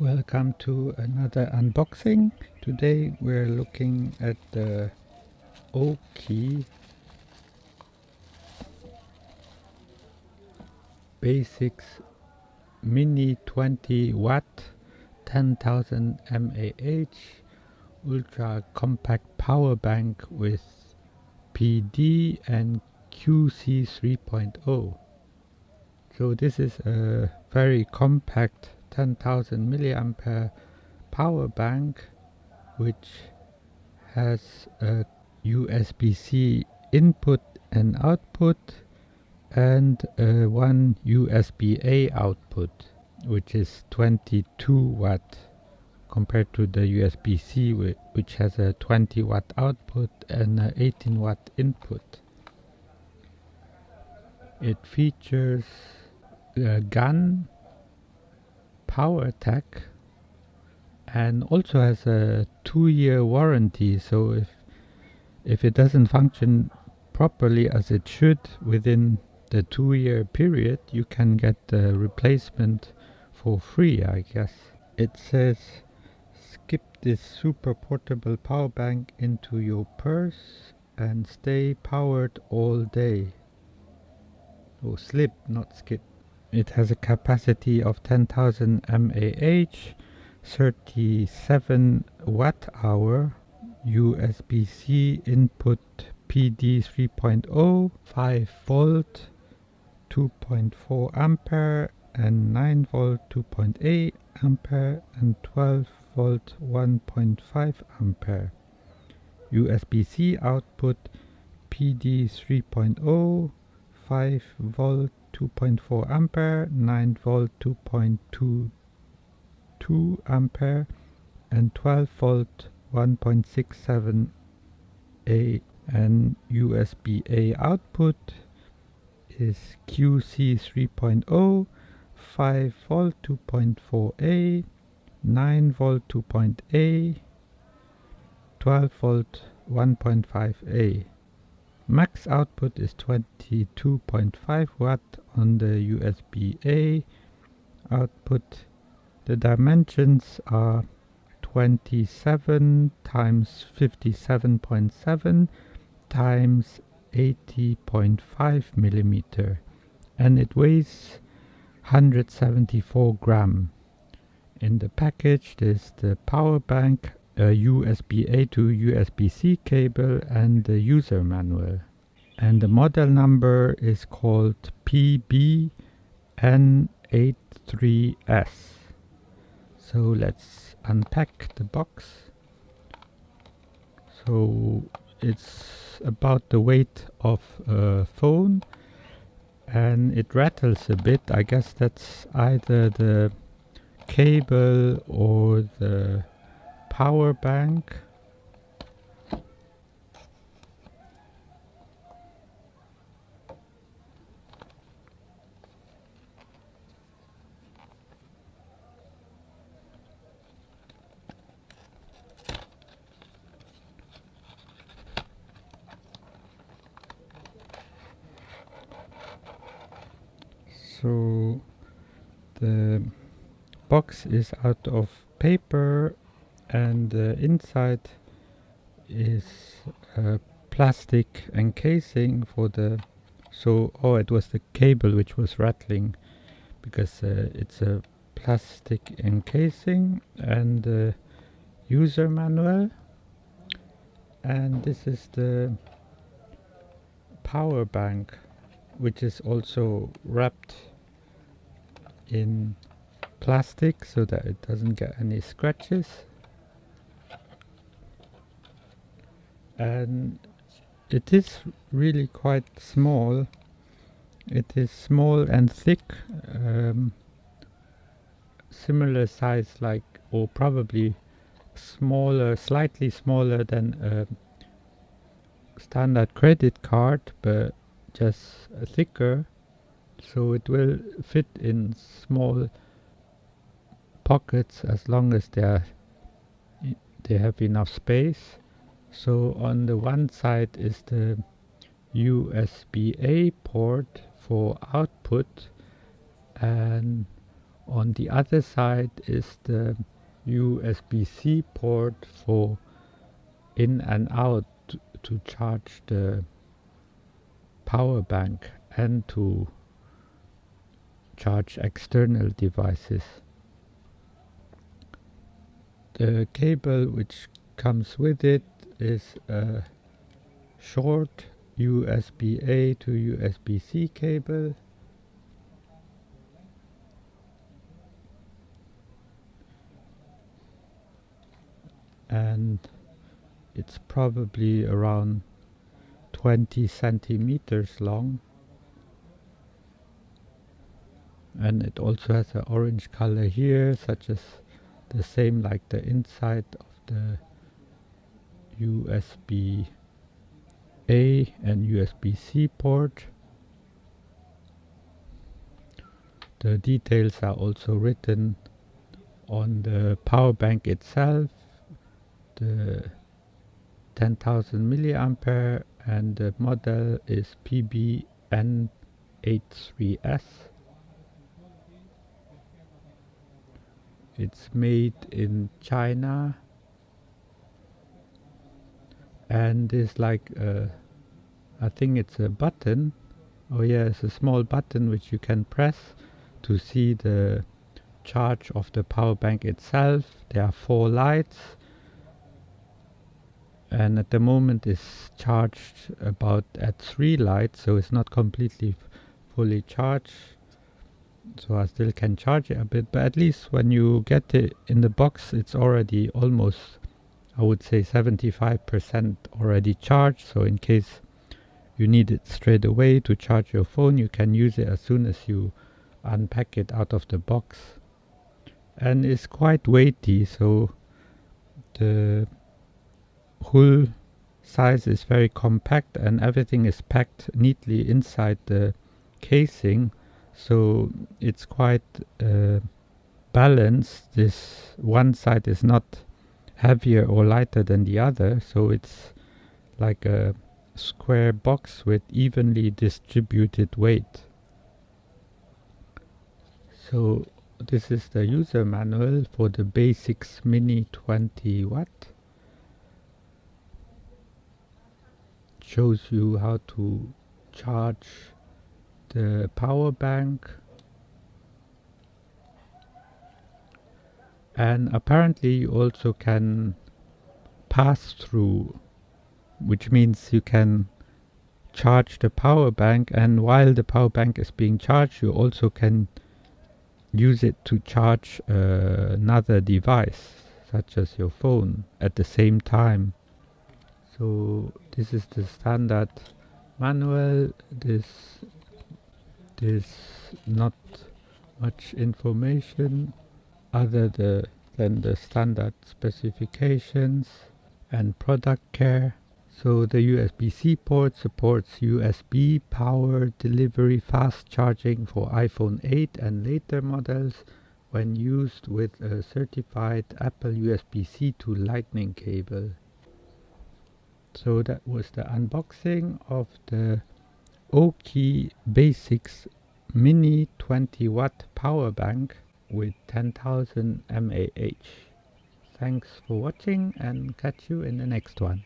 Welcome to another unboxing. Today we're looking at the Aukey Basix Mini 20 watt 10,000 mAh ultra compact power bank with PD and QC 3.0. So this is a very compact 10,000 milliampere power bank which has a USB-C input and output and one USB-A output, which is 22 watt compared to the USB-C which has a 20 watt output and a 18 watt input. It features a gun power tech and also has a 2-year warranty, so if it doesn't function properly as it should within the 2-year period, you can get the replacement for free, I guess. It says skip this super portable power bank into your purse and stay powered all day. Oh, slip, not skip. It has a capacity of 10,000 mAh, 37 watt hour, USB-C input PD 3.0, 5 volt, 2.4 ampere and 9 volt 2.8 ampere and 12 volt 1.5 ampere. USB-C output PD 3.0, 5 volt 2.4 ampere, 9 volt 2.22 ampere and 12 volt 1.67 A, and USB-A output is QC 3.0, 5 volt 2.4 A, 9 volt 2.8, 12 volt 1.5 A. Max output is 22.5 watt on the USB-A output. The dimensions are 27 times 57.7 times 80.5 millimeter, and it weighs 174 gram. In the package there's the power bank, a USB-A to USB-C cable and the user manual. And the model number is called PBN83S. So let's unpack the box. So it's about the weight of a phone and it rattles a bit. I guess that's either the cable or the power bank. So the box is out of paper and inside is a plastic encasing for the it was the cable which was rattling because it's a plastic encasing and the user manual, and this is the power bank which is also wrapped in plastic so that it doesn't get any scratches. And it is really quite small. It is small and thick, similar size or probably smaller, slightly smaller than a standard credit card, but just thicker, so it will fit in small pockets as long as they have enough space. So on the one side is the USB-A port for output, and On the other side is the USB-C port for in and out to charge the power bank and to charge external devices. The cable which comes with it is a short USB-A to USB-C cable, and it's probably around 20 centimeters long, and it also has an orange color here, such as the same like the inside of the USB-A and USB-C port. The details are also written on the power bank itself, the 10,000 milliampere, and the model is PBN83S. It's made in China, and is like I think it's a button. Oh yeah, it's a small button which you can press to see the charge of the power bank itself. There are 4 lights, and at the moment it's charged about at 3 lights, so it's not completely fully charged, so I still can charge it a bit, but at least when you get it in the box it's already almost, I would say, 75% already charged, so in case you need it straight away to charge your phone, you can use it as soon as you unpack it out of the box. And it's quite weighty, so the whole size is very compact and everything is packed neatly inside the casing, so it's quite balanced. This one side is not heavier or lighter than the other, so it's like a square box with evenly distributed weight. So this is the user manual for the Basix Mini 20 watt. Shows you how to charge the power bank, and apparently you also can pass through, which means you can charge the power bank, and while the power bank is being charged you also can use it to charge another device such as your phone at the same time. So this is the standard manual. There's not much information other than the standard specifications and product care. So the USB-C port supports USB power delivery fast charging for iPhone 8 and later models when used with a certified Apple USB-C to Lightning cable. So that was the unboxing of the Aukey Basix Mini 20 watt power bank with 10,000 mAh. Thanks for watching and catch you in the next one.